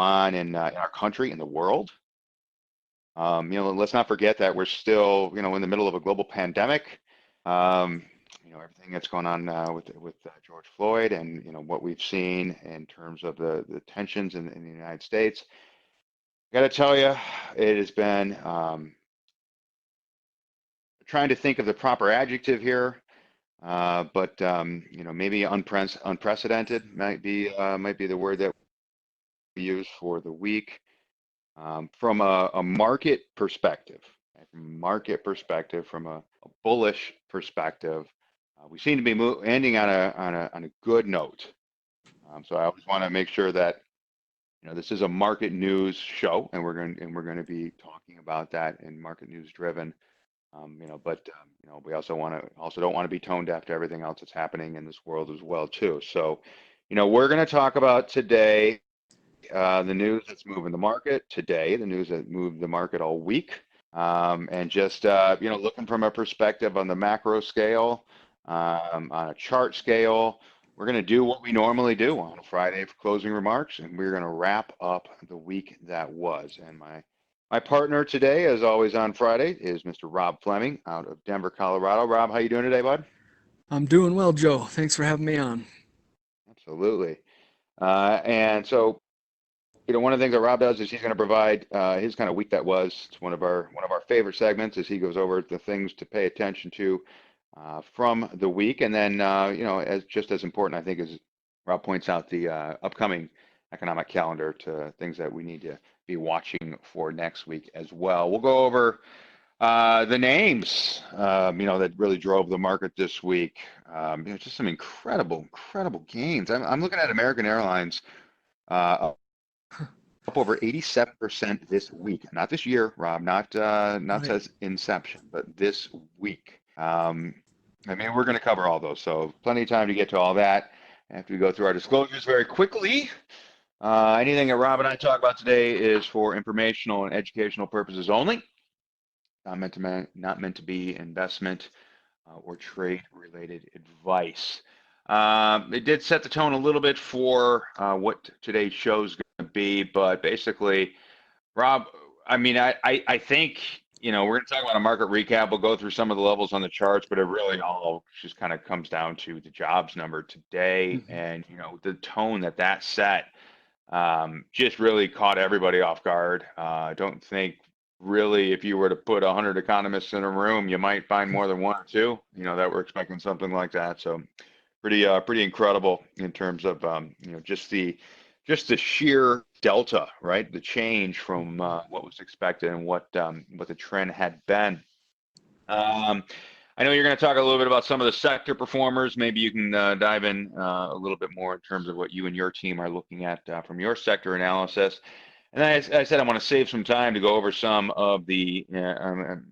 on in our country, in the world. Let's not forget that we're still, in the middle of a global pandemic. Everything that's going on with George Floyd, and what we've seen in terms of the tensions in the United States. I got to tell you, it has been trying to think of the proper adjective here, but maybe unprecedented might be the word that we use for the week. From a market perspective, from a bullish perspective, we seem to be ending on a good note. So I always want to make sure that this is a market news show, and we're going to be talking about that in market news driven. But we also don't want to be tone deaf to everything else that's happening in this world as well too. So, we're going to talk about today the news that's moving the market today, the news that moved the market all week, and just looking from a perspective on the macro scale, on a chart scale. We're going to do what we normally do on a Friday for closing remarks, and we're going to wrap up the week that was. And my partner today, as always on Friday, is Mr. Rob Fleming out of Denver, Colorado. Rob, how you doing today, bud? I'm doing well, Joe. Thanks for having me on. Absolutely. And so, one of the things that Rob does is he's going to provide his kind of week that was. It's one of our favorite segments, as he goes over the things to pay attention to from the week, and then as important, I think, as Rob points out, the upcoming economic calendar to things that we need to be watching for next week as well. We'll go over the names that really drove the market this week. Just some incredible gains. I'm looking at American Airlines. Up over 87% this week, not this year, Rob, not Right. since inception, but this week. We're going to cover all those, so plenty of time to get to all that after we go through our disclosures very quickly. Anything that Rob and I talk about today is for informational and educational purposes only. Not meant to be investment or trade related advice. It did set the tone a little bit for what today's show is going to be, but basically, Rob, I think, we're going to talk about a market recap. We'll go through some of the levels on the charts, but it really all just kind of comes down to the jobs number today, and the tone that set just really caught everybody off guard. I don't think really, if you were to put 100 economists in a room, you might find more than one or two, that were expecting something like that. So pretty incredible in terms of just the sheer delta, right? The change from what was expected and what the trend had been. I know you're going to talk a little bit about some of the sector performers. Maybe you can dive in a little bit more in terms of what you and your team are looking at from your sector analysis. And as I said, I want to save some time to go over some of the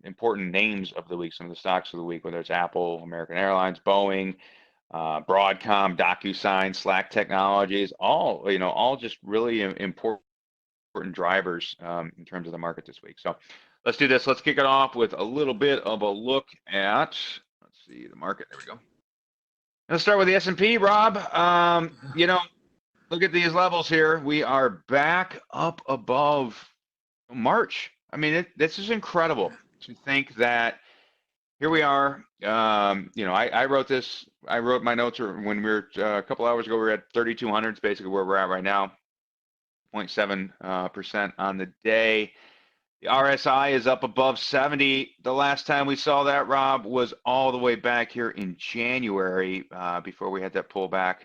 important names of the week, some of the stocks of the week, whether it's Apple, American Airlines, Boeing, Broadcom, DocuSign, Slack Technologies, all just really important drivers in terms of the market this week. So let's do this. Let's kick it off with a little bit of a look at, let's see, the market. There we go. Let's start with the S&P, Rob. Look at these levels here. We are back up above March. This is incredible to think that here we are. I wrote this. I wrote my notes when we were a couple hours ago. We were at 3,200. It's basically where we're at right now. 0.7% on the day. The RSI is up above 70. The last time we saw that, Rob, was all the way back here in January before we had that pullback.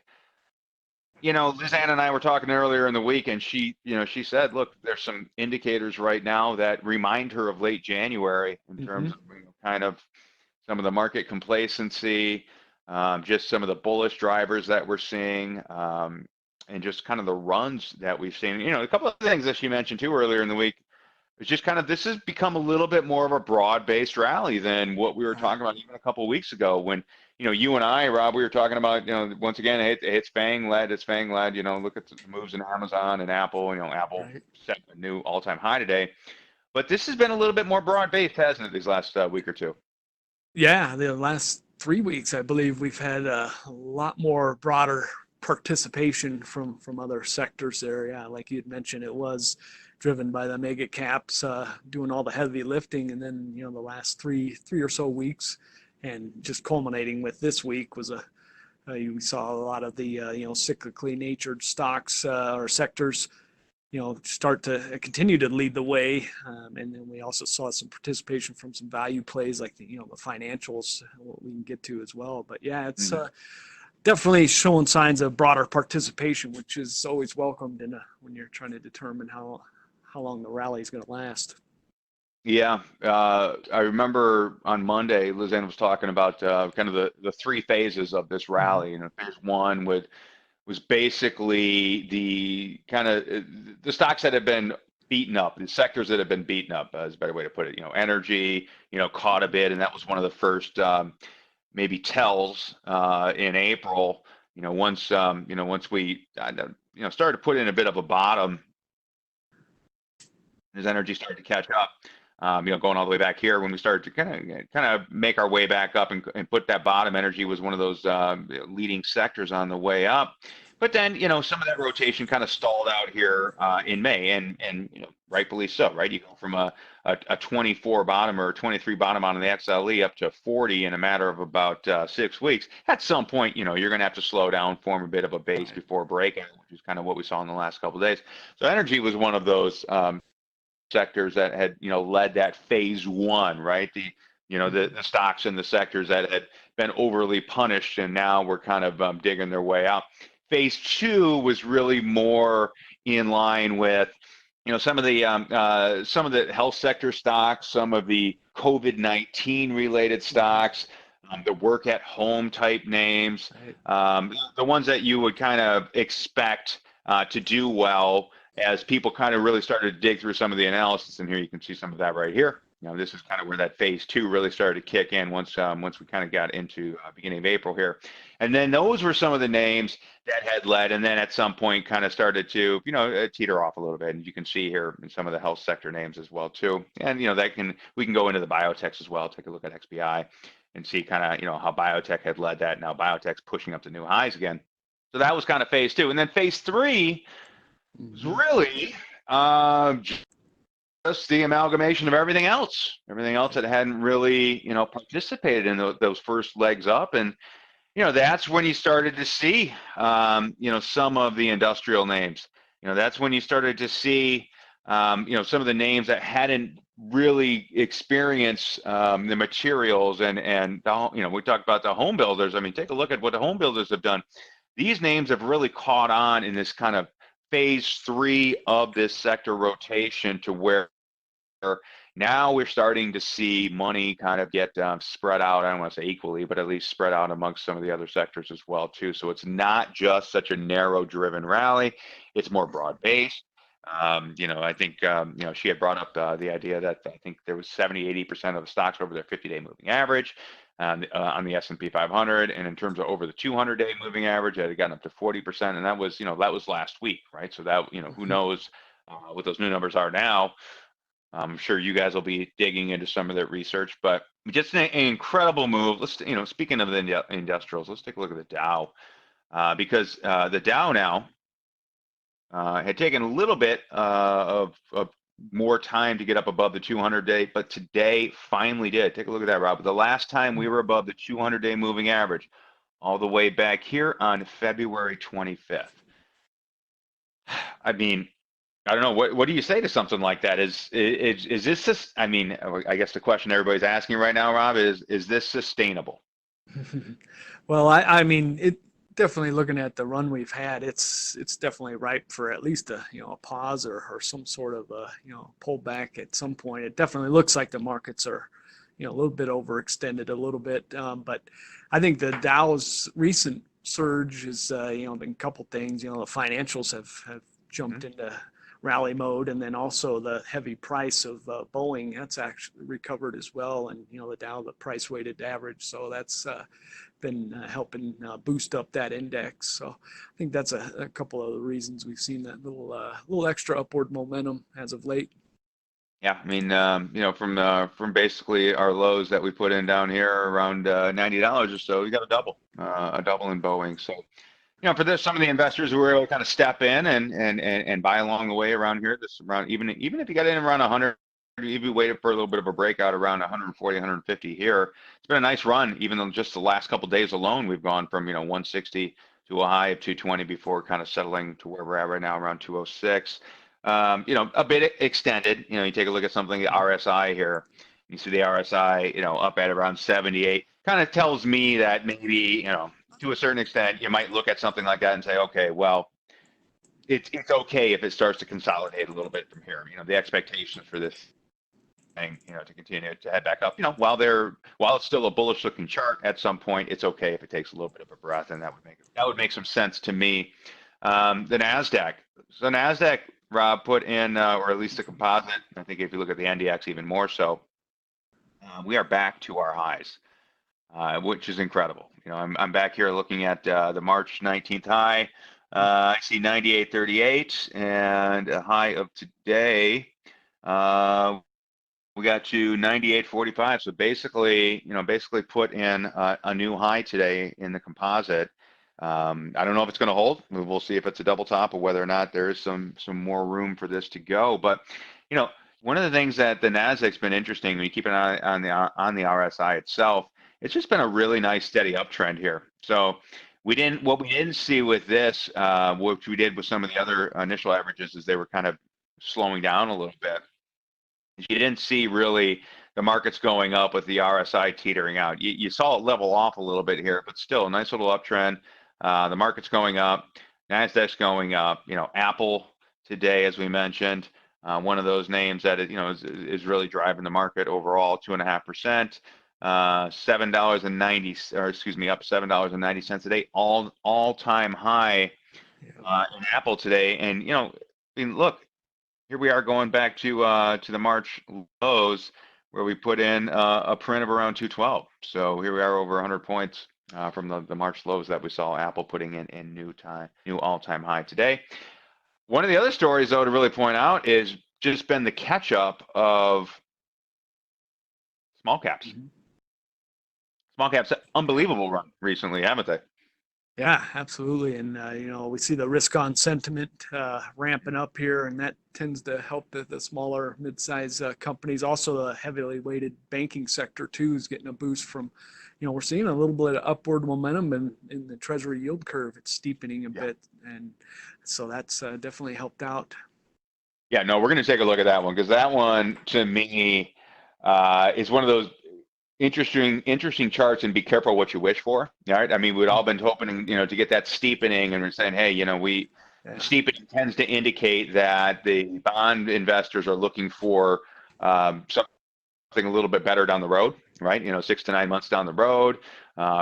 Liz Ann and I were talking earlier in the week, and she said, look, there's some indicators right now that remind her of late January in terms of kind of some of the market complacency, just some of the bullish drivers that we're seeing, and just kind of the runs that we've seen. A couple of things that she mentioned too earlier in the week. It's just kind of, this has become a little bit more of a broad-based rally than what we were talking about even a couple of weeks ago when, you and I, Rob, we were talking about, once again, it's FANG-led. Look at the moves in Amazon and Apple. Apple set a new all-time high today. But this has been a little bit more broad-based, hasn't it, these last week or two? Yeah, the last 3 weeks, I believe we've had a lot more broader participation from other sectors there. Yeah, like you had mentioned, it was driven by the mega caps doing all the heavy lifting, and then the last three or so weeks, and just culminating with this week was we saw a lot of the cyclically natured stocks or sectors start to continue to lead the way. And then we also saw some participation from some value plays like the financials, what we can get to as well. But yeah, it's definitely showing signs of broader participation, which is always welcomed when you're trying to determine how long the rally is going to last. Yeah, I remember on Monday, Lizanne was talking about kind of the three phases of this Mm-hmm. rally. Phase one was basically the kind of the stocks that have been beaten up, the sectors that have been beaten up, is a better way to put it. Energy, caught a bit, and that was one of the first maybe tells in April. Once we started to put in a bit of a bottom, as energy started to catch up. Going all the way back here when we started to kind of make our way back up and put that bottom. Energy was one of those leading sectors on the way up. But then, some of that rotation kind of stalled out here in May, and rightfully so, right? You go from a 24 bottom or a 23 bottom on the XLE up to 40 in a matter of about 6 weeks. At some point, you're going to have to slow down, form a bit of a base before breakout, which is kind of what we saw in the last couple of days. So energy was one of those sectors that had led that phase one, right? The stocks and the sectors that had been overly punished, and now we're kind of digging their way out. Phase two was really more in line with some of the health sector stocks, some of the COVID-19 related stocks, the work at home type names, the ones that you would kind of expect to do well as people kind of really started to dig through some of the analysis. And here you can see some of that right here. This is kind of where that phase two really started to kick in once we kind of got into beginning of April here. And then those were some of the names that had led, and then at some point kind of started to teeter off a little bit. And you can see here in some of the health sector names as well too. And we can go into the biotechs as well. Take a look at XBI and see kind of how biotech had led that. Now biotech's pushing up to new highs again. So that was kind of phase two. And then phase three was really just the amalgamation of everything else that hadn't really participated in those first legs up. And that's when you started to see some of the industrial names. That's when you started to see some of the names that hadn't really experienced the materials and we talked about the home builders. I mean, take a look at what the home builders have done. These names have really caught on in this kind of phase three of this sector rotation, to where now we're starting to see money kind of get spread out. I don't want to say equally, but at least spread out amongst some of the other sectors as well too. So it's not just such a narrow driven rally, it's more broad based. I think she had brought up the idea that I think there was 70-80% of the stocks over their 50-day moving average on the S&P 500, and in terms of over the 200-day moving average, it had gotten up to 40%, and that was last week, right? So that who knows what those new numbers are now. I'm sure you guys will be digging into some of that research, but just an incredible move. Let's speaking of the industrials, let's take a look at the Dow, because the Dow now had taken a little bit of more time to get up above the 200-day, but today finally did. Take a look at that, Rob. The last time we were above the 200-day moving average, all the way back here on February 25th. I mean, I don't know. What do you say to something like that? Is this? I mean, I guess the question everybody's asking right now, Rob, is this sustainable? Well, I mean, it definitely, looking at the run we've had, it's definitely ripe for at least a pause or some sort of a pullback at some point. It definitely looks like the markets are a little bit overextended a little bit, but I think the Dow's recent surge has been a couple things. The financials have jumped into rally mode, and then also the heavy price of Boeing, that's actually recovered as well, and the Dow, the price weighted average, so that's been helping boost up that index. So I think that's a couple of the reasons we've seen that little extra upward momentum as of late. Yeah, I mean, from basically our lows that we put in down here around $90 or so, we got a double in Boeing. So for this, some of the investors who were able to kind of step in and buy along the way around here, this around even if you got in around 100, if you waited for a little bit of a breakout around 140, 150 here, it's been a nice run. Even though just the last couple of days alone, we've gone from 160 to a high of 220 before kind of settling to where we're at right now around 206. A bit extended. You take a look at something, the RSI here. You see the RSI, up at around 78. Kind of tells me that maybe, to a certain extent, you might look at something like that and say, okay, well, it's okay if it starts to consolidate a little bit from here. The expectations for this thing, to continue to head back up. While it's still a bullish looking chart, at some point, it's okay if it takes a little bit of a breath, and that would make some sense to me. The Nasdaq. So Nasdaq, Rob, put in, or at least the composite. I think if you look at the NDX, even more so. We are back to our highs, which is incredible. I'm back here looking at the March 19th high. I see 98.38, and a high of today. We got to 98.45. So basically put in a new high today in the composite. I don't know if it's going to hold. We'll see if it's a double top or whether or not there is some more room for this to go. But one of the things that the Nasdaq's been interesting when you keep an eye on the RSI itself, it's just been a really nice steady uptrend here. So what we didn't see with this, which we did with some of the other initial averages, is they were kind of slowing down a little bit. You didn't see really the markets going up with the RSI teetering out. You saw it level off a little bit here, but still a nice little uptrend. The market's going up, Nasdaq's going up. Apple today, as we mentioned, one of those names that is really driving the market overall, 2.5%, $7.90, or excuse me, up $7.90 a day, all-time high in Apple today. And look, here we are going back to the March lows where we put in a print of around 212. So here we are over 100 points from the March lows that we saw Apple putting in new all-time high today. One of the other stories, though, to really point out is just been the catch-up of small caps. Mm-hmm. Small caps, unbelievable run recently, haven't they? Yeah, absolutely. And, we see the risk-on sentiment ramping up here, and that tends to help the smaller mid-size companies. Also, the heavily weighted banking sector, too, is getting a boost from, we're seeing a little bit of upward momentum in the Treasury yield curve. It's steepening a bit, and so that's definitely helped out. Yeah, no, we're going to take a look at that one, because that one, to me, is one of those interesting charts, and be careful what you wish for. All right. I mean, we'd all been hoping, to get that steepening, and we're saying, hey, steepening tends to indicate that the bond investors are looking for something a little bit better down the road, right? 6 to 9 months down the road,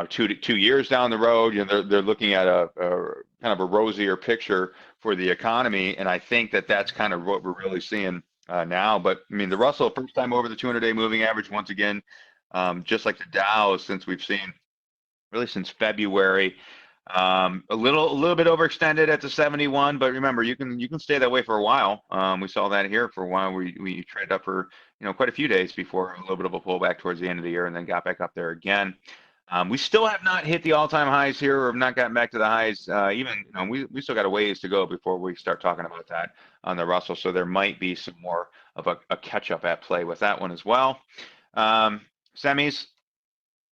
2 years down the road. They're looking at a kind of a rosier picture for the economy, and I think that's kind of what we're really seeing now. But I mean, the Russell, first time over the 200-day moving average once again. Just like the Dow, since February, a little bit overextended at the 71, but remember, you can stay that way for a while. We saw that here for a while. We traded up for quite a few days before a little bit of a pullback towards the end of the year, and then got back up there again. We still have not hit the all-time highs here, or have not gotten back to the highs. We still got a ways to go before we start talking about that on the Russell. So there might be some more of a catch-up at play with that one as well. Semis.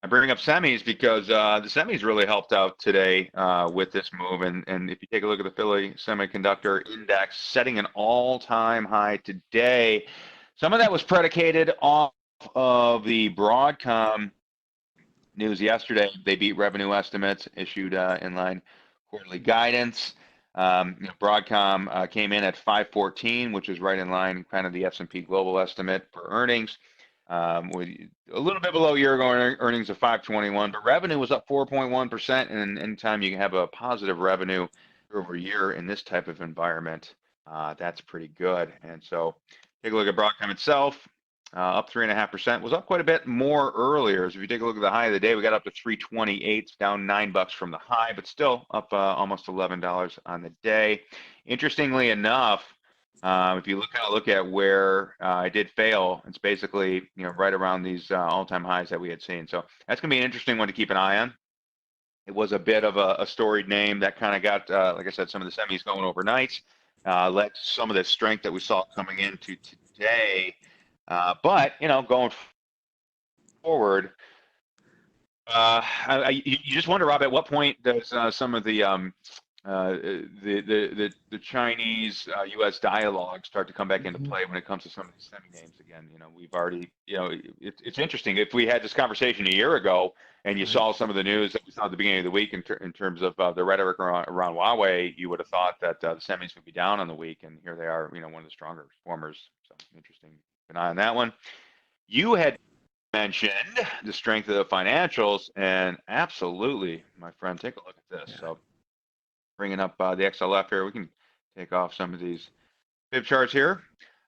I bring up semis because the semis really helped out today with this move. And if you take a look at the Philly Semiconductor Index, setting an all-time high today, some of that was predicated off of the Broadcom news yesterday. They beat revenue estimates, issued inline quarterly guidance. Broadcom came in at 514, which is right in line, kind of the S&P Global estimate for earnings. With a little bit below year-ago earnings of 521, but revenue was up 4.1%. And anytime you have a positive revenue over year in this type of environment, that's pretty good. And so take a look at Broadcom itself, up 3.5%, was up quite a bit more earlier. So if you take a look at the high of the day, we got up to 328, down $9 from the high, but still up almost $11 on the day. Interestingly enough, if you look at where I did fail, it's basically right around these all-time highs that we had seen. So that's going to be an interesting one to keep an eye on. It was a bit of a storied name that kind of got, like I said, some of the semis going overnight, led to some of the strength that we saw coming into today. But, going forward, you just wonder, Rob, at what point does some of the Chinese U.S. dialogue start to come back into Mhm. play when it comes to some of these semi names again? We've already, it's interesting. If we had this conversation a year ago and you Right. saw some of the news that we saw at the beginning of the week in terms of the rhetoric around Huawei, you would have thought that the semis would be down on the week, and here they are, one of the stronger performers. So interesting. Keep an eye on that one. You had mentioned the strength of the financials, and absolutely, my friend, take a look at this. Yeah. So bringing up the XLF here, we can take off some of these fib charts here.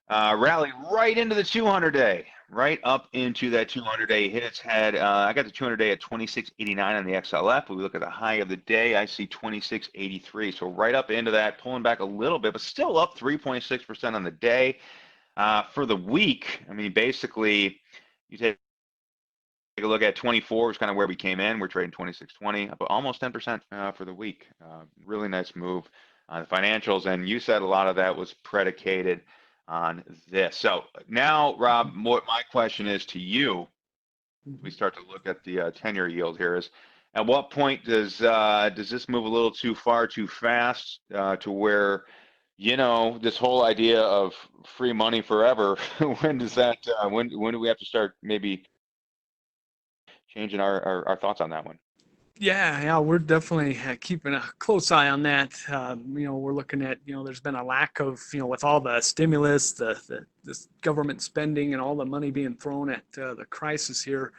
Rally right into the 200-day, right up into that 200-day, hit its head. I got the 200-day at 26.89 on the XLF. When we look at the high of the day, I see 26.83. So right up into that, pulling back a little bit, but still up 3.6% on the day. For the week, I mean, basically, you take a look at 24 is kind of where we came in. We're trading 26.20, up almost 10% for the week. Really nice move on the financials. And you said a lot of that was predicated on this. So now, Rob, what my question is to you, as we Mhm. start to look at the 10-year yield here, is at what point does this move a little too far, too fast to where, this whole idea of free money forever, when does Right. that, when do we have to start maybe changing our thoughts on that one? Yeah, we're definitely keeping a close eye on that. We're looking at, there's been a lack of, with all the stimulus, the this government spending, and all the money being thrown at the crisis here.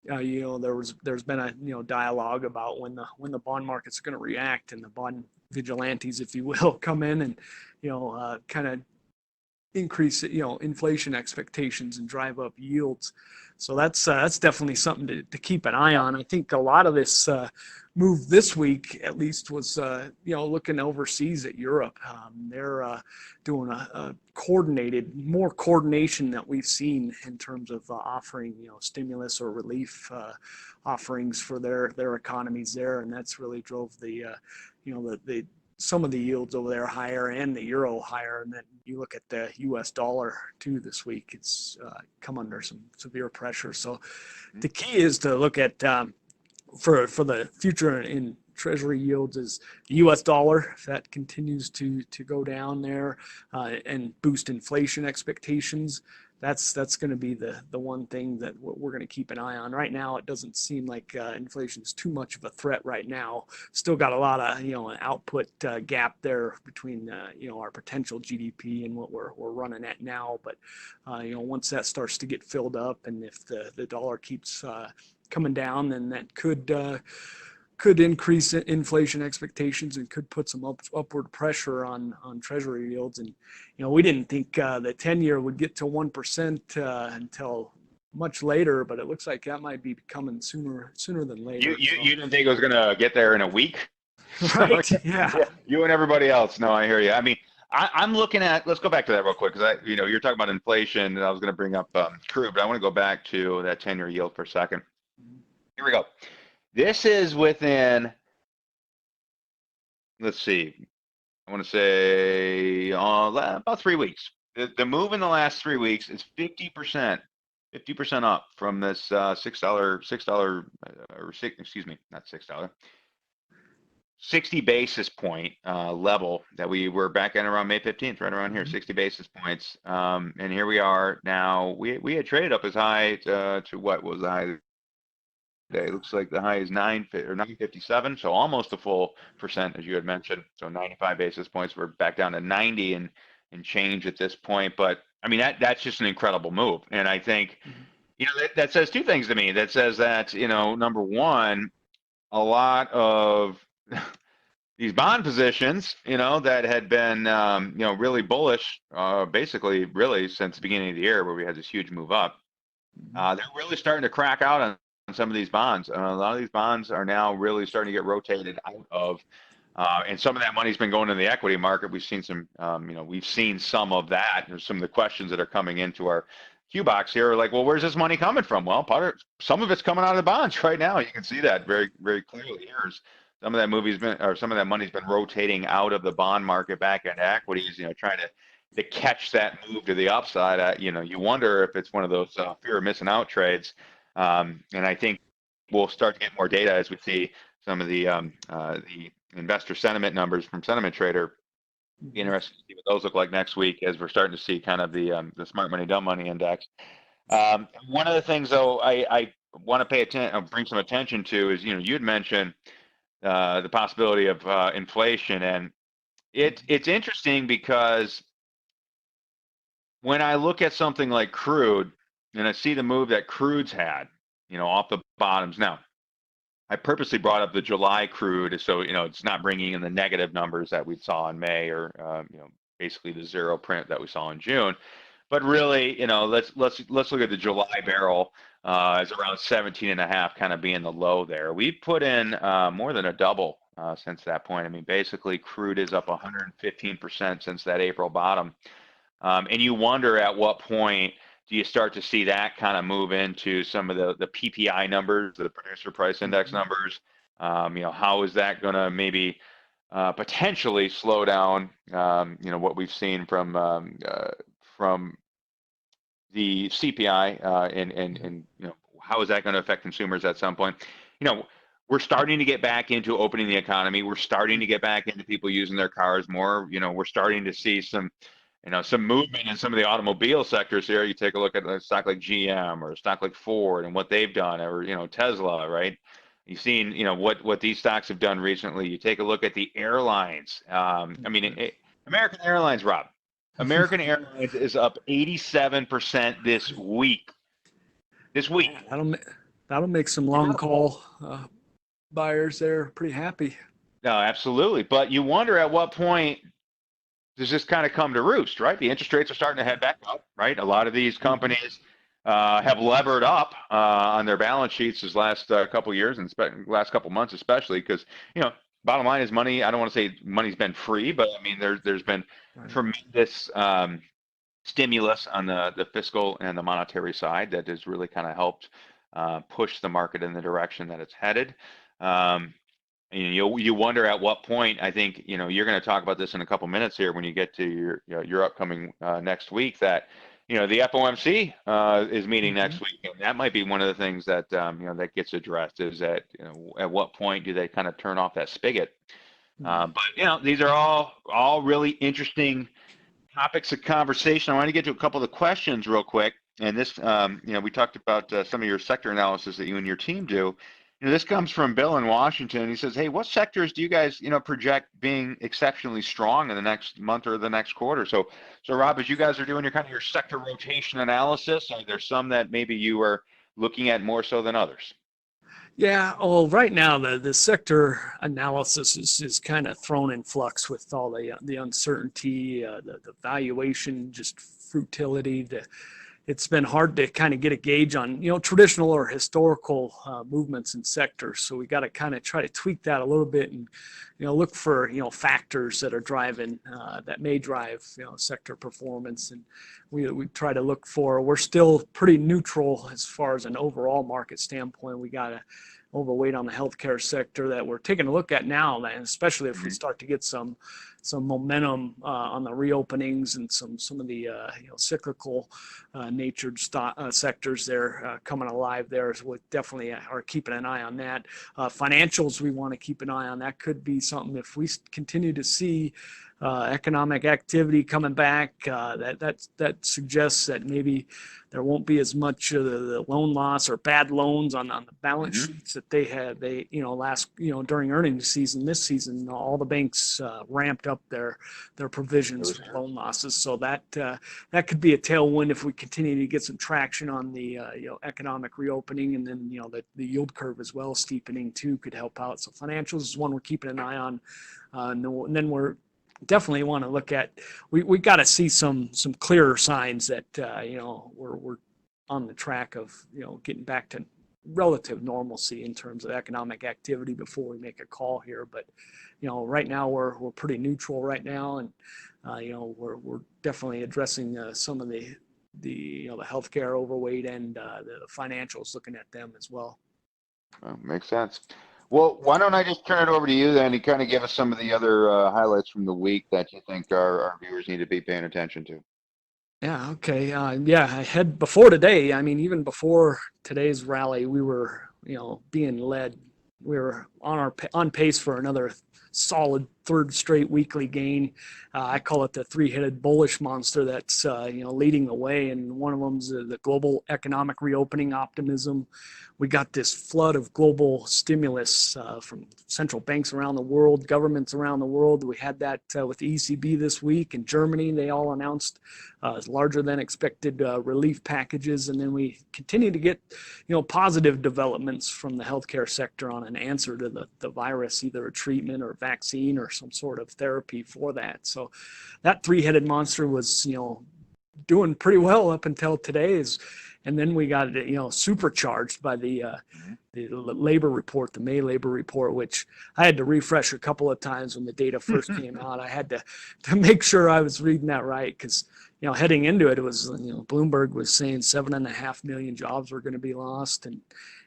There's been a dialogue about when the bond market's going to react, and the bond vigilantes, if you will, come in and kind of increase inflation expectations and drive up yields. So that's definitely something to keep an eye on. I think a lot of this move this week, at least, was looking overseas at Europe. They're doing a coordinated, more coordination that we've seen in terms of offering stimulus or relief offerings for their economies there, and that's really drove the some of the yields over there higher and the euro higher. And then you look at the US dollar too this week, it's come under some severe pressure. So the key is to look at for the future in treasury yields is the US dollar. If that continues to go down there and boost inflation expectations, that's going to be the one thing that we're going to keep an eye on. Right now, it doesn't seem like inflation is too much of a threat right now. Still got a lot of an output gap there between our potential GDP and what we're running at now. But once that starts to get filled up, and if the dollar keeps coming down, then that could increase inflation expectations and could put some upward pressure on treasury yields. And we didn't think the 10-year would get to 1% until much later, but it looks like that might be coming sooner than You, later. you, So you didn't think it was going to get there in a week? So, right, yeah. yeah, you and everybody else. No, I hear you. I mean, I'm looking at, let's go back to that real quick, because you're talking about inflation, and I was going to bring up crude, but I want to go back to that 10-year yield for a second. Here we go. This is within, let's see, I want to say about 3 weeks. The move in the last 3 weeks is 50% up from this $6, or excuse me, not $6, 60 basis point level that we were back at around May 15th, right around here, Mhm. 60 basis points. And here we are now. We had traded up as high to what was the high today? It looks like the high is 957, so almost a full percent, as you had mentioned. So 95 basis points. We're back down to 90 and change at this point. But I mean, that's just an incredible move. And I think, that says two things to me. That says that, number one, a lot of these bond positions, that had been, really bullish, basically, really since the beginning of the year, where we had this huge move up. They're really starting to crack out on some of these bonds. A lot of these bonds are now really starting to get rotated out of, and some of that money's been going to the equity market. We've seen some, we've seen some of that. There's some of the questions that are coming into our cue box here are like, well, where's this money coming from? Well, some of it's coming out of the bonds right now. You can see that very, very clearly. Here's some of that some of that money's been rotating out of the bond market back into equities, trying to catch that move to the upside. You wonder if it's one of those fear of missing out trades. And I think we'll start to get more data as we see some of the investor sentiment numbers from Sentiment Trader. Be interested to see what those look like next week as we're starting to see kind of the smart money, dumb money index. One of the things, though, I want to bring some attention to is, you'd mentioned the possibility of inflation, and it's interesting because when I look at something like crude and I see the move that crude's had, off the bottoms. Now, I purposely brought up the July crude, so it's not bringing in the negative numbers that we saw in May, or basically the zero print that we saw in June. But really, let's look at the July barrel as around 17 and a half, kind of being the low there. We put in more than a double since that point. I mean, basically, crude is up 115% since that April bottom, and you wonder at what point do you start to see that kind of move into some of the PPI numbers, the producer price index numbers? How is that going to maybe potentially slow down, what we've seen from the CPI, and how is that going to affect consumers at some point? We're starting to get back into opening the economy. We're starting to get back into people using their cars more. We're starting to see some movement in some of the automobile sectors here. You take a look at a stock like GM or a stock like Ford and what they've done, or Tesla, right? You've seen what these stocks have done recently. You take a look at the airlines. American Airlines, Rob. American Airlines is up 87% this week. This week. That'll make some long call buyers there pretty happy. No, absolutely. But you wonder at what point does this kind of come to roost, right? The interest rates are starting to head back up, right? A lot of these companies have levered up on their balance sheets this last couple of years, and last couple of months especially, because bottom line is money. I don't want to say money's been free, but I mean there's been tremendous stimulus on the fiscal and the monetary side that has really kind of helped push the market in the direction that it's headed. And you wonder at what point. I think you're going to talk about this in a couple minutes here when you get to your upcoming next week, that the FOMC is meeting next week, and that might be one of the things that that gets addressed, is that at what point do they kind of turn off that spigot. But these are all really interesting topics of conversation. I want to get to a couple of the questions real quick. And this, we talked about some of your sector analysis that you and your team do. This comes from Bill in Washington. He says, "Hey, what sectors do you guys, project being exceptionally strong in the next month or the next quarter?" So Rob, as you guys are doing your sector rotation analysis, are there some that maybe you are looking at more so than others? Yeah, well, right now the sector analysis is kind of thrown in flux with all the uncertainty, the valuation, just futility. It's been hard to kind of get a gauge on traditional or historical movements in sectors. So we got to kind of try to tweak that a little bit and look for factors that are driving that may drive sector performance. And we try to look for. We're still pretty neutral as far as an overall market standpoint. We got to overweight on the healthcare sector that we're taking a look at now, and especially if we start to get some momentum on the reopenings and some of the cyclical natured sectors there coming alive there. So we definitely are keeping an eye on that. Financials, we want to keep an eye on. That could be something if we continue to see economic activity coming back. That suggests that maybe there won't be as much of the loan loss or bad loans on the balance sheets that they had. Last during earnings season this season, all the banks ramped up their provisions for loan losses. So that could be a tailwind if we continue to get some traction on the economic reopening, and then the yield curve as well steepening too could help out. So financials is one we're keeping an eye on, and then we're definitely want to look at. We got to see some clearer signs that we're on the track of getting back to relative normalcy in terms of economic activity before we make a call here. But right now we're pretty neutral right now, and we're definitely addressing some of the the healthcare overweight and the financials, looking at them as well. Makes sense. Well, why don't I just turn it over to you then and kind of give us some of the other highlights from the week that you think our viewers need to be paying attention to? Yeah, okay. Yeah, I had before today, I mean, even before today's rally, we were, being led. We were on pace for another solid third straight weekly gain. I call it the three-headed bullish monster that's, leading the way. And one of them's the global economic reopening optimism. We got this flood of global stimulus from central banks around the world, governments around the world. We had that with the ECB this week in Germany. They all announced larger than expected relief packages. And then we continue to get, positive developments from the healthcare sector on an answer to the virus, either a treatment or vaccine or some sort of therapy for that. So that three-headed monster was, doing pretty well up until today's. And then we got supercharged by the labor report, the May labor report, which I had to refresh a couple of times when the data first came out. I had to make sure I was reading that right, because heading into it, it was Bloomberg was saying 7.5 million jobs were going to be lost, and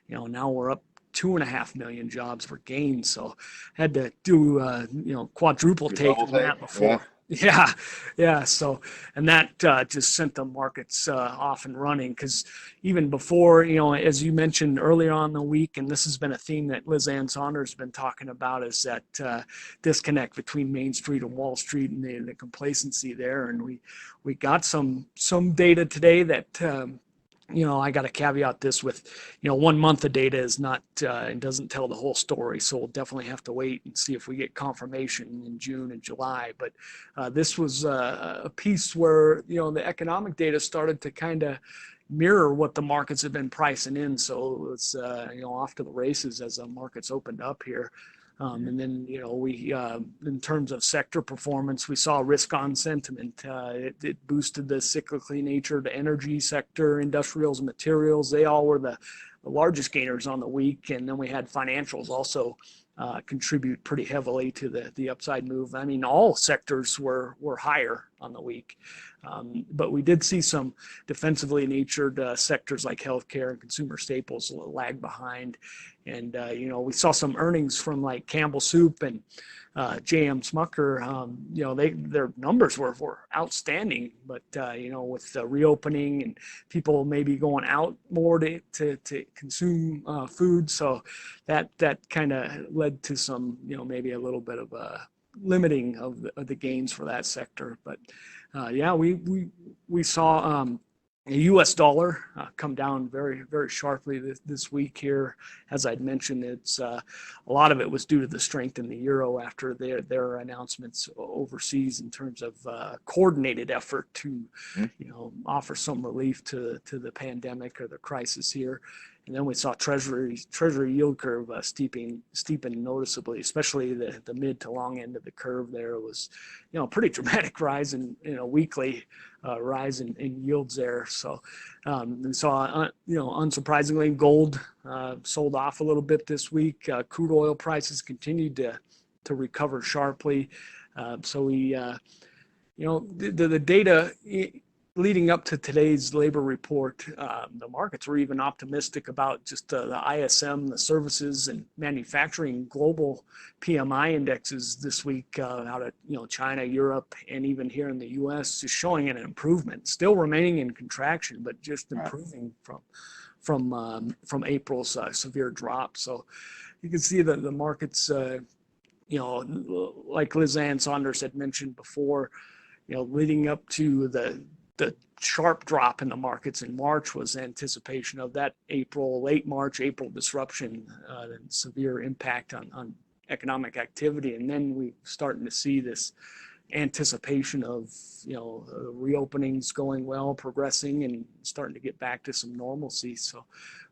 now we're up 2.5 million jobs were gained. So I had to do quadruple take on that before. Yeah, yeah. So, and that just sent the markets off and running, because even before, as you mentioned earlier on in the week, and this has been a theme that Liz Ann Saunders has been talking about, is that disconnect between Main Street and Wall Street and the complacency there. And we got some data today that. I got to caveat this with, 1 month of data is not, and doesn't tell the whole story. So we'll definitely have to wait and see if we get confirmation in June and July. But this was a piece where, the economic data started to kind of mirror what the markets have been pricing in. So it's, off to the races as the markets opened up here. And then, we, in terms of sector performance, we saw risk on sentiment. It boosted the cyclically natured energy sector, industrials and materials. They all were the largest gainers on the week. And then we had financials also contribute pretty heavily to the upside move. I mean, all sectors were higher on the week. But we did see some defensively natured sectors like healthcare and consumer staples lag behind. And, we saw some earnings from like Campbell Soup and J.M. Smucker. Their numbers were outstanding, but, with the reopening and people maybe going out more to consume food. So that kind of led to some, maybe a little bit of a limiting of the gains for that sector. But yeah, we saw the U.S. dollar come down very, very sharply this week here. As I'd mentioned, it's a lot of it was due to the strength in the euro after their announcements overseas in terms of coordinated effort to, offer some relief to the pandemic or the crisis here. And then we saw Treasury yield curve steepen noticeably, especially the mid to long end of the curve. There was, pretty dramatic rise in weekly rise in yields there. So we saw, unsurprisingly, gold sold off a little bit this week. Crude oil prices continued to recover sharply. So we, the data leading up to today's labor report, the markets were even optimistic about just the ISM, the services and manufacturing global PMI indexes this week out of China, Europe, and even here in the U.S. just showing an improvement, still remaining in contraction, but just improving from April's severe drop. So you can see that the markets, like Liz Ann Saunders had mentioned before, leading up to the sharp drop in the markets in March was anticipation of that late March, April disruption and severe impact on economic activity. And then we're starting to see this anticipation of, reopenings going well, progressing, and starting to get back to some normalcy. So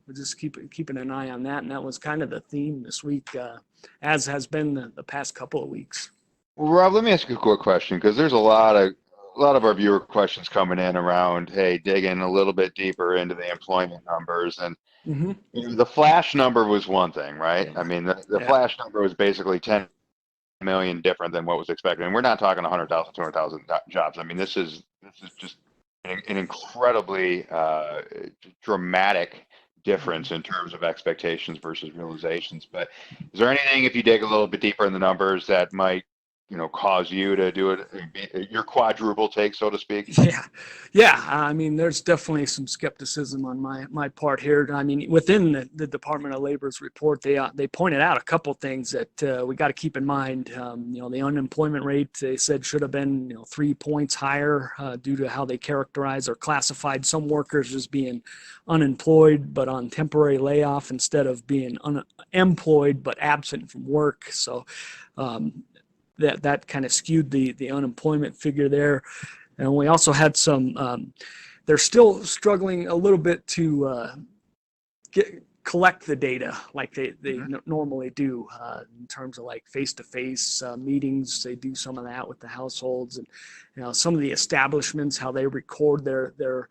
we're just keeping an eye on that. And that was kind of the theme this week, as has been the past couple of weeks. Well, Rob, let me ask you a quick question, because there's a lot of our viewer questions coming in around, hey, digging a little bit deeper into the employment numbers. And the flash number was one thing, right? I mean, the flash number was basically 10 million different than what was expected. And we're not talking 100,000, 200,000 jobs. I mean, this is just an incredibly dramatic difference in terms of expectations versus realizations. But is there anything, if you dig a little bit deeper in the numbers, that might, cause you to do it, your quadruple take, so to speak? Yeah, yeah. I mean, there's definitely some skepticism on my part here. I mean, within the Department of Labor's report, they pointed out a couple things that we got to keep in mind. The unemployment rate they said should have been 3 points higher due to how they characterize or classified some workers as being unemployed but on temporary layoff instead of being unemployed but absent from work. So that kind of skewed the unemployment figure there. And we also had some, they're still struggling a little bit to collect the data like they Mm-hmm. normally do in terms of like face-to-face meetings. They do some of that with the households, and some of the establishments, how they record their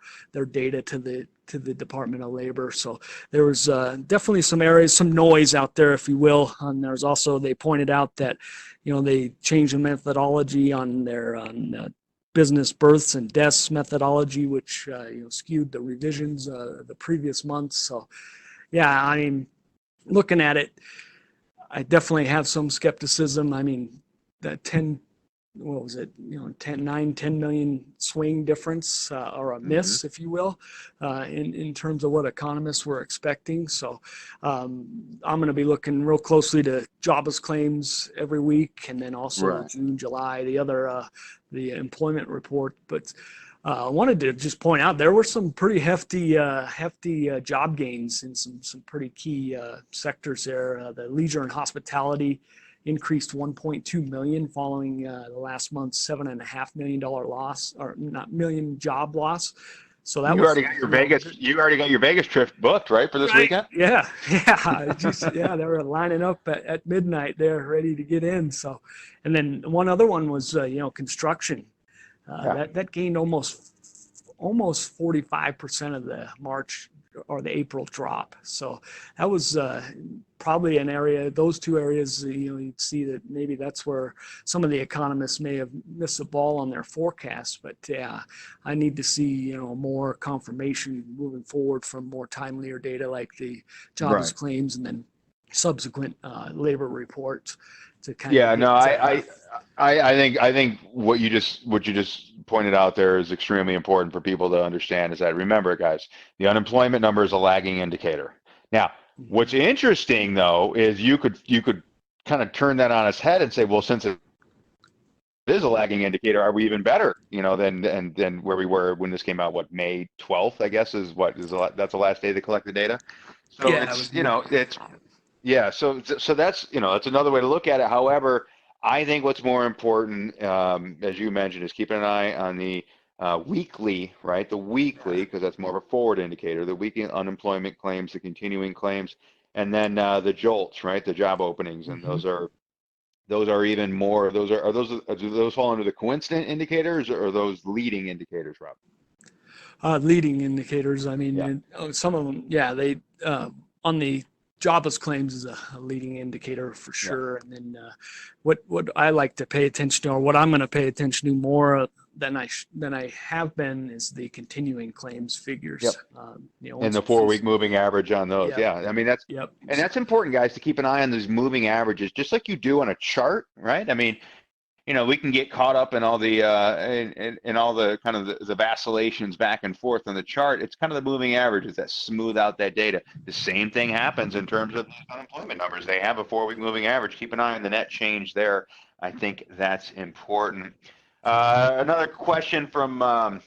data to the Department of Labor. So there was definitely some areas, some noise out there, if you will. And there's also, they pointed out that they changed the methodology on their business births and deaths methodology, which skewed the revisions the previous months. So yeah, I mean, looking at it, I definitely have some skepticism. I mean, that 10, what was it, 10 million swing difference or a Mm-hmm. miss, if you will, in terms of what economists were expecting. So I'm going to be looking real closely to jobless claims every week, and then also Right. June, July, the employment report. But I wanted to just point out there were some pretty hefty job gains in some pretty key sectors there. The leisure and hospitality increased 1.2 million following the last month's $7.5 million loss, or not million job loss. So that You was already got your Vegas. good. You already got your Vegas trip booked, right, for this Right. weekend? Yeah. Yeah. Yeah. They were lining up at midnight there, ready to get in. So, and then one other one was, construction. Yeah. That gained almost 45% of the March or the April drop. So that was probably an area, those two areas, you'd see that maybe that's where some of the economists may have missed the ball on their forecasts. But yeah, I need to see, more confirmation moving forward from more timelier data like the jobless Right. claims and then subsequent labor reports to kind of Yeah, get no, I think what you just pointed out there is extremely important for people to understand is that, remember, guys, the unemployment number is a lagging indicator. Now, what's interesting though is you could kind of turn that on its head and say, well, since it is a lagging indicator, are we even better, than where we were when this came out? What, May 12th, I guess, that's the last day they collect the data. So Yeah, it it's was you May. know it's yeah, so that's another way to look at it. However, I think what's more important, as you mentioned, is keeping an eye on the weekly, right? The weekly, Yeah. because that's more of a forward indicator. The weekly unemployment claims, the continuing claims, and then the jolts, right? The job openings, and Mm-hmm. those are even more. Do those fall under the coincident indicators, or are those leading indicators, Rob? Leading indicators. I mean, Yeah. some of them, yeah, they on the jobless claims is a leading indicator for Yeah. sure. And then what I like to pay attention to, or what I'm going to pay attention to more than I have been, is the continuing claims figures. Yep. And Once the we see 4 week some, moving average on those. yep, Yeah. I mean, that's yep, and that's important, guys, to keep an eye on these moving averages, just like you do on a chart, right? I mean, we can get caught up in all the in all the kind of the vacillations back and forth on the chart. It's kind of the moving averages that smooth out that data. The same thing happens in terms of unemployment numbers. They have a 4 week moving average. Keep an eye on the net change there. I think that's important. Another question from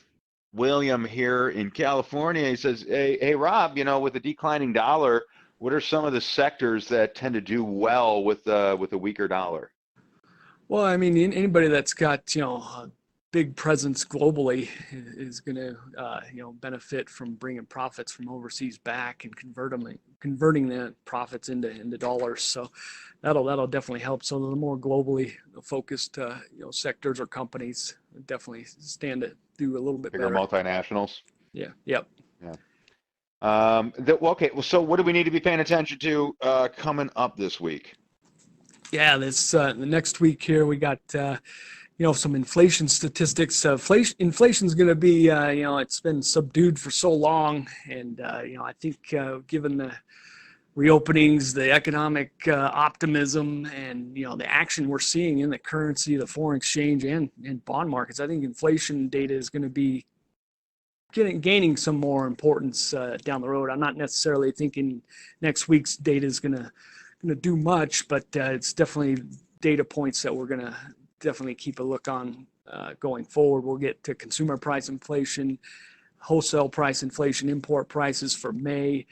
William here in California. He says, "Hey, Rob, with the declining dollar, what are some of the sectors that tend to do well with a weaker dollar?" well, I mean, anybody that's got a big presence globally is going to benefit from bringing profits from overseas back and converting the profits into dollars. So that'll definitely help. So the more globally focused sectors or companies definitely stand to do a little bit Bigger better. multinationals. Yeah. Yep. Yeah. Well, okay. Well, so what do we need to be paying attention to coming up this week? Yeah. This the next week here we got. some inflation statistics. Inflation is going to be, it's been subdued for so long, and I think given the reopenings, the economic optimism, and the action we're seeing in the currency, the foreign exchange, and bond markets, I think inflation data is going to be gaining some more importance down the road. I'm not necessarily thinking next week's data is going to do much, but it's definitely data points that we're going to definitely keep a look on going forward. We'll get to consumer price inflation, wholesale price inflation, import prices for May.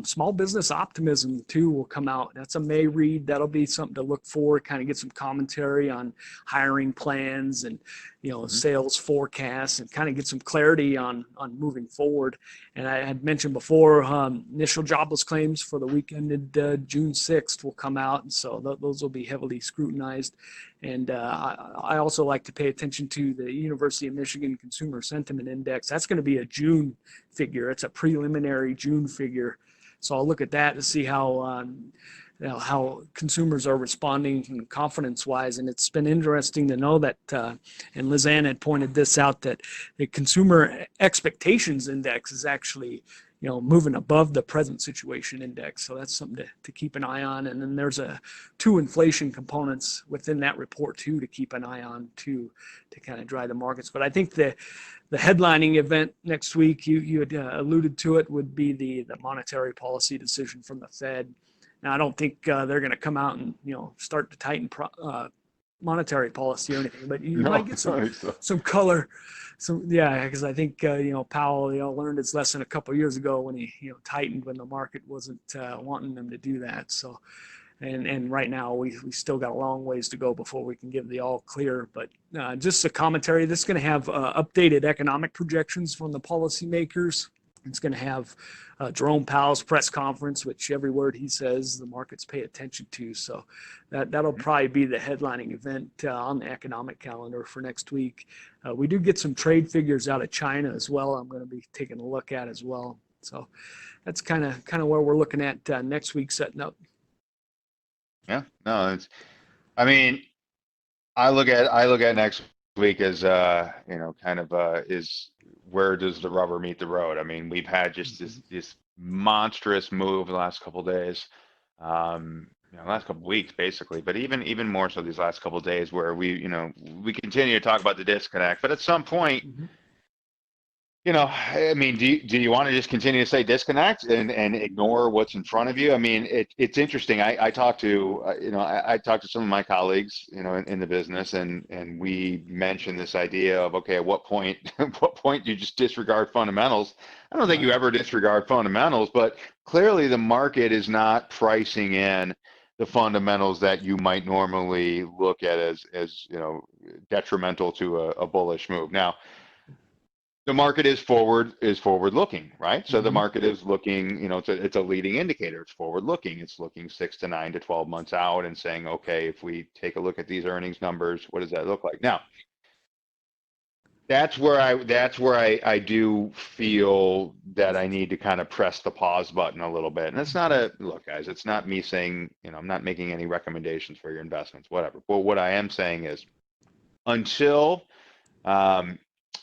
Small business optimism too will come out. That's a May read. That'll be something to look for. Kind of get some commentary on hiring plans and sales forecasts, and kind of get some clarity on moving forward. And I had mentioned before, initial jobless claims for the week ended June 6th will come out, and so those will be heavily scrutinized. And I also like to pay attention to the University of Michigan Consumer Sentiment Index. That's going to be a June figure. It's a preliminary June figure. So I'll look at that to see how consumers are responding confidence-wise. And it's been interesting to know that, and Liz Ann had pointed this out, that the consumer expectations index is actually moving above the present situation index. So that's something to keep an eye on. And then there's two inflation components within that report too to keep an eye on to kind of drive the markets. But I think the headlining event next week, you had alluded to it, would be the monetary policy decision from the Fed. Now, I don't think they're going to come out and start to tighten monetary policy or anything, but you might get some color. Because I think Powell learned his lesson a couple of years ago when he tightened when the market wasn't wanting them to do that. So, and right now we still got a long ways to go before we can give the all clear. But just a commentary. This is going to have updated economic projections from the policymakers. It's going to have Jerome Powell's press conference, which every word he says, the markets pay attention to. So that'll probably be the headlining event on the economic calendar for next week. We do get some trade figures out of China as well. I'm going to be taking a look at as well. So that's kind of where we're looking at next week setting up. Yeah, no, I mean, I look at next week as is where does the rubber meet the road? I mean, we've had just this monstrous move the last couple of days, last couple of weeks basically, but even more so these last couple of days where we continue to talk about the disconnect, but at some point. I mean, do you want to just continue to say disconnect and ignore what's in front of you? I mean, it's interesting. I talked to I talked to some of my colleagues in the business, and we mentioned this idea of, okay, at what point do you just disregard fundamentals? I don't think you ever disregard fundamentals, but clearly the market is not pricing in the fundamentals that you might normally look at as detrimental to a bullish move. Now, the market is forward looking, right? So the market is looking, it's a leading indicator. It's forward looking. It's looking 6 to 9 to 12 months out and saying, okay, if we take a look at these earnings numbers, what does that look like? Now, that's where I do feel that I need to kind of press the pause button a little bit. And it's not look, guys, it's not me saying, I'm not making any recommendations for your investments, whatever. But what I am saying is until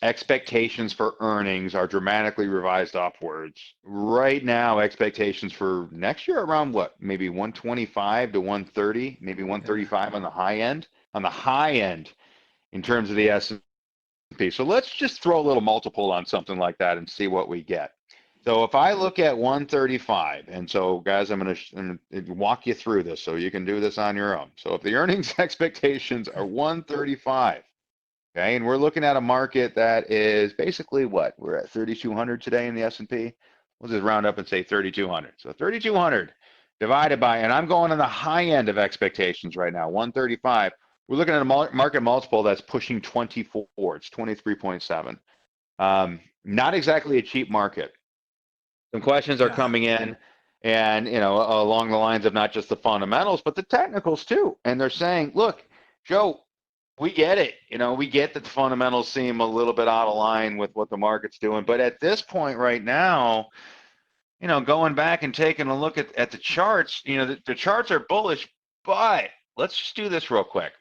expectations for earnings are dramatically revised upwards. Right now, expectations for next year around what? Maybe 125 to 130, maybe 135 on the high end. On the high end, in terms of the S&P. So let's just throw a little multiple on something like that and see what we get. So if I look at 135, and so guys, I'm going to walk you through this so you can do this on your own. So if the earnings expectations are 135, okay, and we're looking at a market that is basically what? We're at 3,200 today in the S&P. We'll just round up and say 3,200. So 3,200 divided by, and I'm going on the high end of expectations right now, 135. We're looking at a market multiple that's pushing 24. It's 23.7. Not exactly a cheap market. Some questions are coming in, and along the lines of not just the fundamentals, but the technicals too. And they're saying, look, Joe, we get it. We get that the fundamentals seem a little bit out of line with what the market's doing. But at this point right now, going back and taking a look at the charts, the charts are bullish, but let's just do this real quick.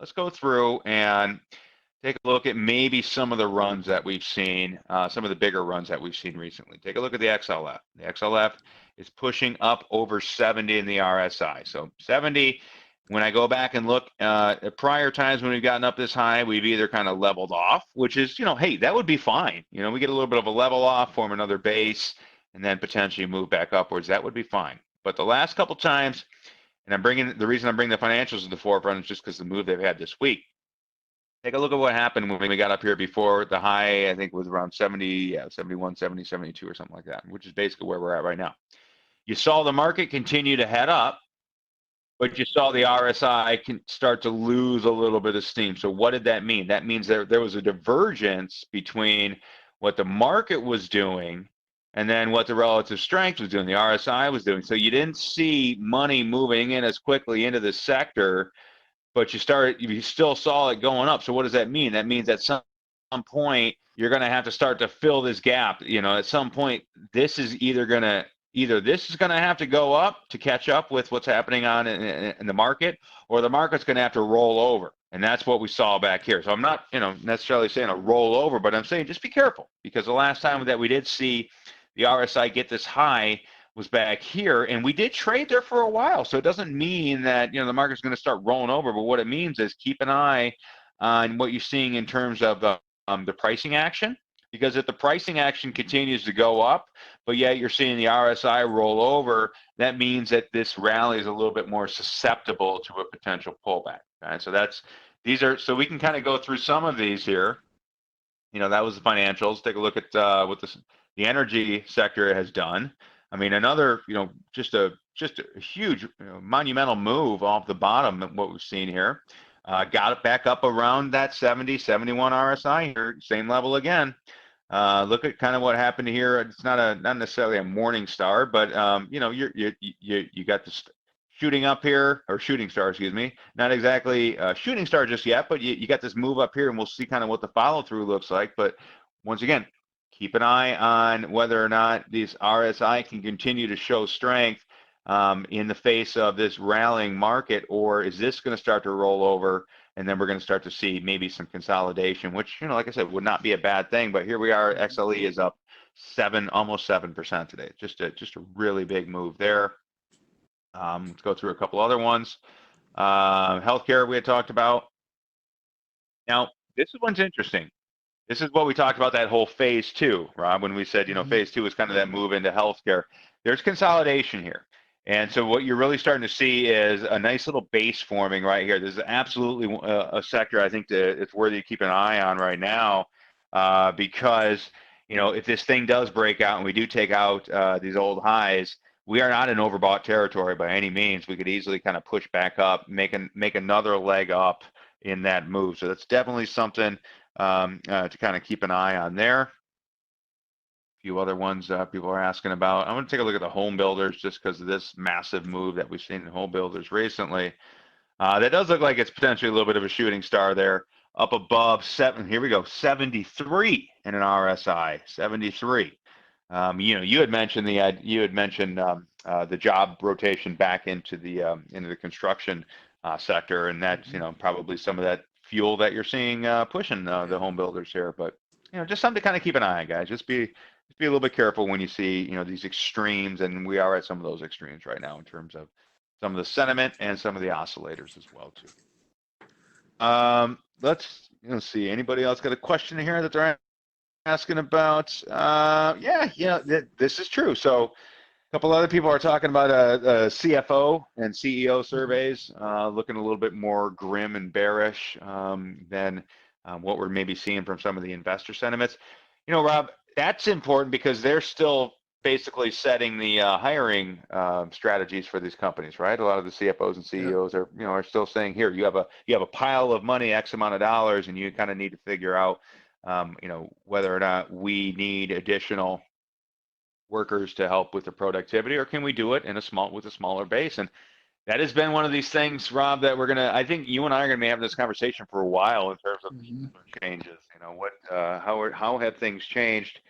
let's go through and take a look at maybe some of the runs that we've seen, some of the bigger runs that we've seen recently. Take a look at the XLF. The XLF is pushing up over 70 in the RSI. So 70, when I go back and look at prior times when we've gotten up this high, we've either kind of leveled off, which is, hey, that would be fine. We get a little bit of a level off, form another base, and then potentially move back upwards. That would be fine. But the last couple times, and the reason I'm bringing the financials to the forefront is just because the move they've had this week. Take a look at what happened when we got up here before. The high, I think, was around 70, yeah, 71, 70, 72 or something like that, which is basically where we're at right now. You saw the market continue to head up, but you saw the RSI can start to lose a little bit of steam. So what did that mean? That means there was a divergence between what the market was doing and then what the relative strength was doing, the RSI was doing. So you didn't see money moving in as quickly into the sector, but you still saw it going up. So what does that mean? That means at some point you're going to have to start to fill this gap. At some point this is either going to have to go up to catch up with what's happening in the market, or the market's going to have to roll over. And that's what we saw back here. So I'm not, necessarily saying a roll over, but I'm saying just be careful, because the last time that we did see the RSI get this high was back here, and we did trade there for a while. So it doesn't mean that the market's going to start rolling over, but what it means is keep an eye on what you're seeing in terms of the pricing action, because if the pricing action continues to go up, but yet you're seeing the RSI roll over, that means that this rally is a little bit more susceptible to a potential pullback. Right? So we can kind of go through some of these here. That was the financials. Take a look at what the energy sector has done. I mean, another, just a huge, monumental move off the bottom of what we've seen here. Got it back up around that 70, 71 RSI here, same level again. Look at kind of what happened here. It's not necessarily a morning star, but you got this shooting up here, or shooting star, excuse me. Not exactly a shooting star just yet, but you got this move up here, and we'll see kind of what the follow through looks like. But once again, keep an eye on whether or not these RSI can continue to show strength in the face of this rallying market, or is this going to start to roll over, and then we're going to start to see maybe some consolidation, which, like I said, would not be a bad thing. But here we are, XLE is up almost 7% today. Just a really big move there. Let's go through a couple other ones. Healthcare we had talked about. Now, this one's interesting. This is what we talked about, that whole phase two, Rob, when we said, phase two is kind of that move into healthcare. There's consolidation here. And so what you're really starting to see is a nice little base forming right here. This is absolutely a sector I think that it's worthy to keep an eye on right now, because, if this thing does break out and we do take out these old highs, we are not in overbought territory by any means. We could easily kind of push back up, make another leg up in that move. So that's definitely something to kind of keep an eye on there. A few other ones people are asking about. I want to take a look at the home builders, just because of this massive move that we've seen in home builders recently. That does look like it's potentially a little bit of a shooting star there, up above 73 in an RSI, 73. You had mentioned the job rotation back into the construction sector, and that's probably some of that fuel that you're seeing pushing the home builders here. But just something to kind of keep an eye on, guys. Just be a little bit careful when you see these extremes, and we are at some of those extremes right now in terms of some of the sentiment and some of the oscillators as well too. Let's see. Anybody else got a question here that they're asking about? This is true. So a couple other people are talking about CFO and CEO surveys, looking a little bit more grim and bearish than what we're maybe seeing from some of the investor sentiments. Rob, that's important because they're still basically setting the hiring strategies for these companies, right? A lot of the CFOs and CEOs are still saying, here, you have a pile of money, X amount of dollars, and you kind of need to figure out whether or not we need additional workers to help with the productivity, or can we do it with a smaller base? And that has been one of these things, Rob, that I think you and I are gonna be having this conversation for a while in terms of changes. How have things changed?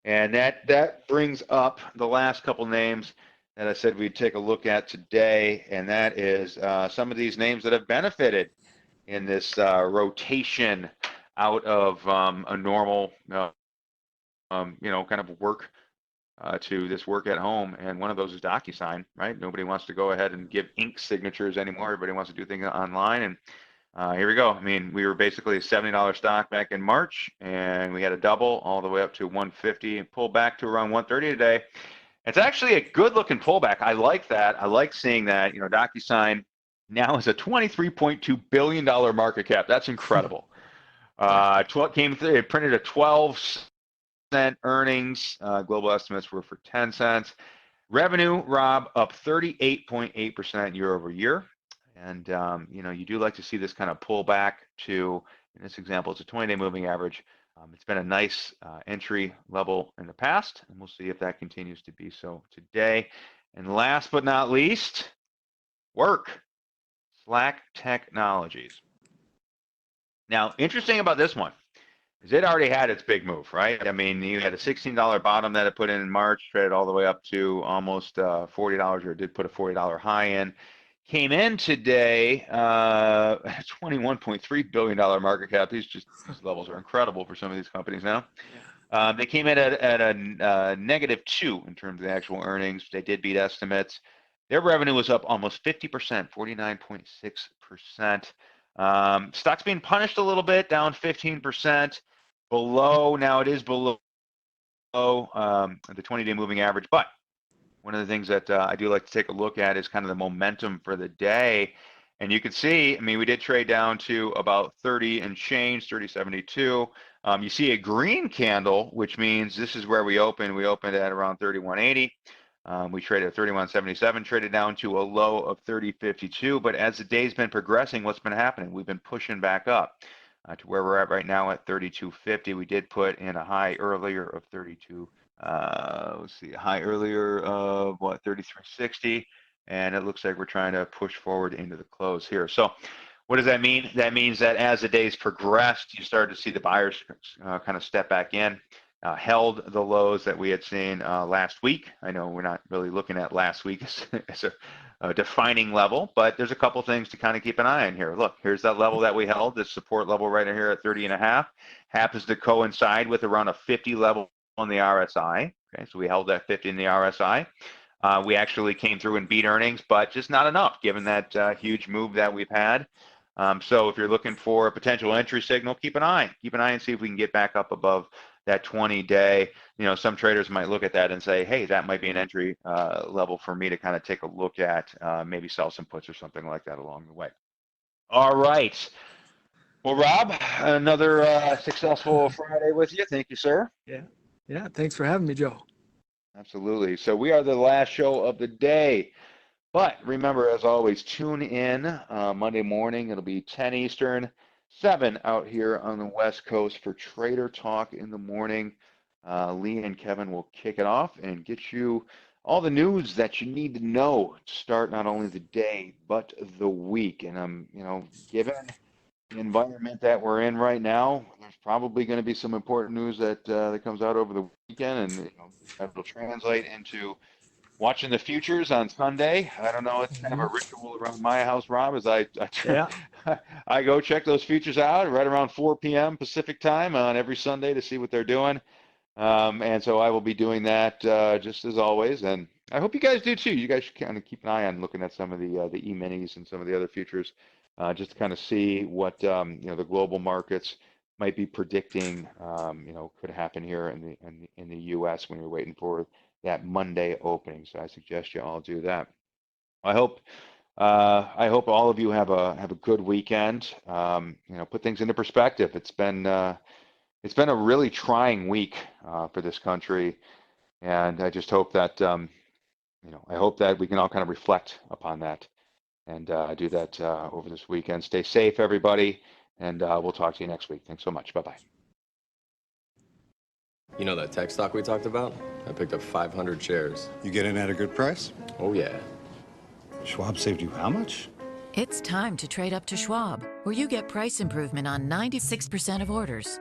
And that brings up the last couple names that I said we'd take a look at today, and that is some of these names that have benefited in this rotation out of a normal, kind of work to this work at home, and one of those is DocuSign, right? Nobody wants to go ahead and give ink signatures anymore. Everybody wants to do things online, and here we go. I mean, we were basically a $70 stock back in March, and we had a double all the way up to 150 and pull back to around 130 today. It's actually a good-looking pullback. I like that. I like seeing that. DocuSign now is a $23.2 billion market cap. That's incredible. It printed a 12-cent earnings. Global estimates were for 10 cents. Revenue, Rob, up 38.8% year over year. And, you do like to see this kind of pull back to, in this example, it's a 20-day moving average. It's been a nice entry level in the past, and we'll see if that continues to be so today. And last but not least, Slack Technologies. Now, interesting about this one is it already had its big move, right? I mean, you had a $16 bottom that it put in March, traded all the way up to almost $40, or it did put a $40 high in. Came in today, $21.3 billion market cap. These levels are incredible for some of these companies now. They came in at a -2 in terms of the actual earnings. They did beat estimates. Their revenue was up almost 50%, 49.6%. Stock's being punished a little bit, down 15%. Now it is below the 20-day moving average, but one of the things that I do like to take a look at is kind of the momentum for the day. And you can see, I mean, we did trade down to about 30 and change, 30.72. You see a green candle, which means this is where we opened. We opened at around 31.80. We traded at 31.77, traded down to a low of 30.52. But as the day's been progressing, what's been happening? We've been pushing back up to where we're at right now at 32.50. We did put in a high earlier of 32. Let's see, a high earlier of 33.60, and it looks like we're trying to push forward into the close here. So what does that mean? That means that as the days progressed, you started to see the buyers kind of step back in, held the lows that we had seen last week. I know we're not really looking at last week as a defining level, but there's a couple things to kind of keep an eye on here. Look, here's that level that we held, this support level right here at 30.5, happens to coincide with around a 50 level on the RSI. Okay, so we held that 50 in the RSI. We actually came through and beat earnings, but just not enough given that huge move that we've had. So if you're looking for a potential entry signal, keep an eye and see if we can get back up above that 20-day. Some traders might look at that and say, hey, that might be an entry level for me to kind of take a look at, maybe sell some puts or something like that along the way. All right. Well, Rob, another successful Friday with you. Thank you, sir. Yeah, thanks for having me, Joe. Absolutely. So we are the last show of the day. But remember, as always, tune in Monday morning. It'll be 10 Eastern, 7 out here on the West Coast for Trader Talk in the morning. Lee and Kevin will kick it off and get you all the news that you need to know to start not only the day, but the week. And given the environment that we're in right now, there's probably going to be some important news that comes out over the weekend, and that'll translate into watching the futures on Sunday. I don't know, it's kind of a ritual around my house, Rob, as I go check those futures out right around 4 p.m. Pacific time on every Sunday to see what they're doing. And so I will be doing that just as always, and I hope you guys do too. You guys should kind of keep an eye on looking at some of the E-minis and some of the other futures, just to kind of see what the global markets might be predicting could happen here in the U.S. when you're waiting for that Monday opening. So I suggest you all do that. I hope all of you have a good weekend. Put things into perspective. It's been a really trying week for this country, and I just hope that I hope that we can all kind of reflect upon that and do that over this weekend. Stay safe, everybody, and we'll talk to you next week. Thanks so much. Bye-bye. You know that tech stock we talked about? I picked up 500 shares. You get in at a good price? Oh, yeah. Schwab saved you how much? It's time to trade up to Schwab, where you get price improvement on 96% of orders.